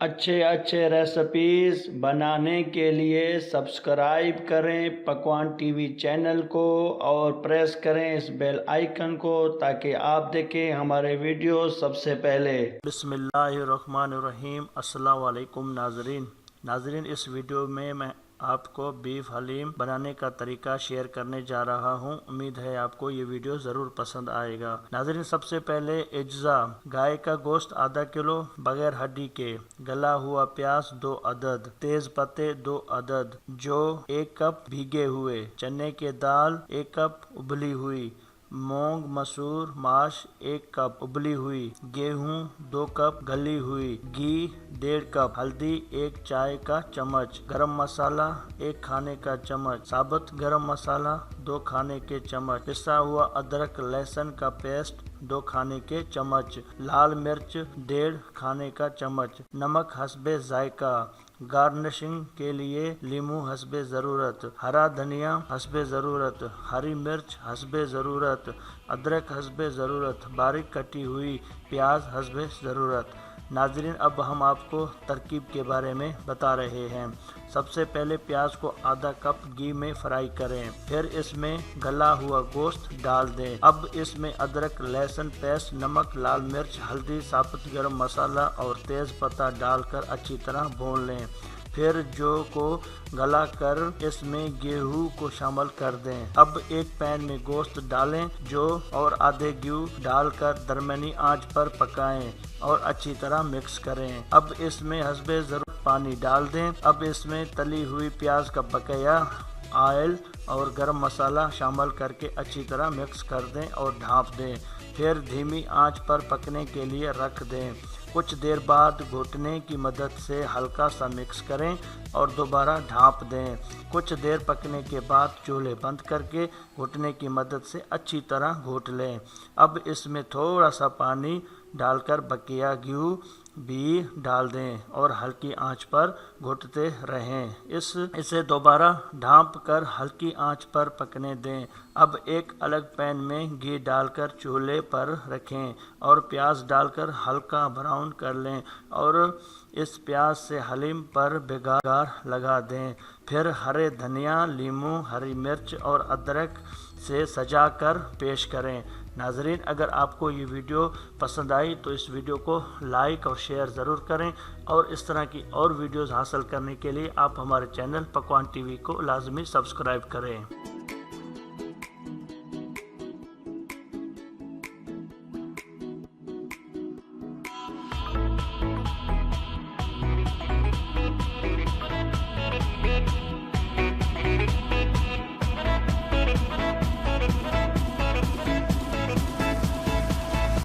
अच्छे अच्छे रेसिपीज़ बनाने के लिए सब्सक्राइब करें पकवान टीवी चैनल को और प्रेस करें इस बेल आइकन को ताकि आप देखें हमारे वीडियो सबसे पहले। बिस्मिल्लाहिर्रहमानिर्रहीम। अस्सलाम वालेकुम नाजरीन, इस वीडियो में मैं आपको बीफ हलीम बनाने का तरीका शेयर करने जा रहा हूं। उम्मीद है आपको ये वीडियो ज़रूर पसंद आएगा। नाजरीन, सबसे पहले अज्जा: गाय का गोश्त आधा किलो बगैर हड्डी के, गला हुआ प्याज 2 अदद, तेज पत्ते 2 अदद, जौ 1 कप भीगे हुए, चने की दाल 1 कप उबली हुई, मूंग मसूर माश 1 कप उबली हुई, गेहूं 2 कप गली हुई, घी 1.5 कप, हल्दी 1 चाय का चम्मच, गरम मसाला 1 खाने का चम्मच, साबुत गरम मसाला 2 खाने के चम्मच, पिसा हुआ अदरक लहसुन का पेस्ट 2 खाने के चम्मच, लाल मिर्च 1.5 खाने का चम्मच, नमक हस्बे जायका, गार्निशिंग के लिए लीमू हस्बे ज़रूरत, हरा धनिया हस्बे ज़रूरत, हरी मिर्च हस्बे ज़रूरत, अदरक हस्बे ज़रूरत, बारीक कटी हुई प्याज हस्बे ज़रूरत। नाजरीन, अब हम आपको तरकीब के बारे में बता रहे हैं। सबसे पहले प्याज को आधा कप घी में फ्राई करें, फिर इसमें गला हुआ गोश्त डाल दें। अब इसमें अदरक लहसुन पेस्ट, नमक, लाल मिर्च, हल्दी, साबुत गरम मसाला और तेज पत्ता डालकर अच्छी तरह भून लें। फिर जौ को गला कर इसमें गेहूं को शामिल कर दें। अब एक पैन में गोश्त डालें, जौ और आधे घी डालकर दरमियानी आंच पर पकाएं और अच्छी तरह मिक्स करें। अब इसमें हस्बे ज़रूरत पानी डाल दें। अब इसमें तली हुई प्याज का बकाया ऑयल और गरम मसाला शामिल करके अच्छी तरह मिक्स कर दें और ढाँप दें। फिर धीमी आंच पर पकने के लिए रख दें। कुछ देर बाद घुटने की मदद से हल्का सा मिक्स करें और दोबारा ढाँप दें। कुछ देर पकने के बाद चूल्हे बंद करके घुटने की मदद से अच्छी तरह घोट लें। अब इसमें थोड़ा सा पानी डालकर बकिया घी भी डाल दें और हल्की आंच पर घोटते रहें। इसे दोबारा ढाँप कर हल्की आंच पर पकने दें। अब एक अलग पैन में घी डालकर चूल्हे पर रखें और प्याज डालकर हल्का ब्राउन कर लें और इस प्याज से हलीम पर बिगाड़ लगा दें। फिर हरे धनिया, लीमू, हरी मिर्च और अदरक से सजाकर पेश करें। नाजरीन, अगर आपको ये वीडियो पसंद आई तो इस वीडियो को लाइक और शेयर ज़रूर करें और इस तरह की और वीडियोज़ हासिल करने के लिए आप हमारे चैनल पकवान टीवी को लाजमी सब्सक्राइब करें।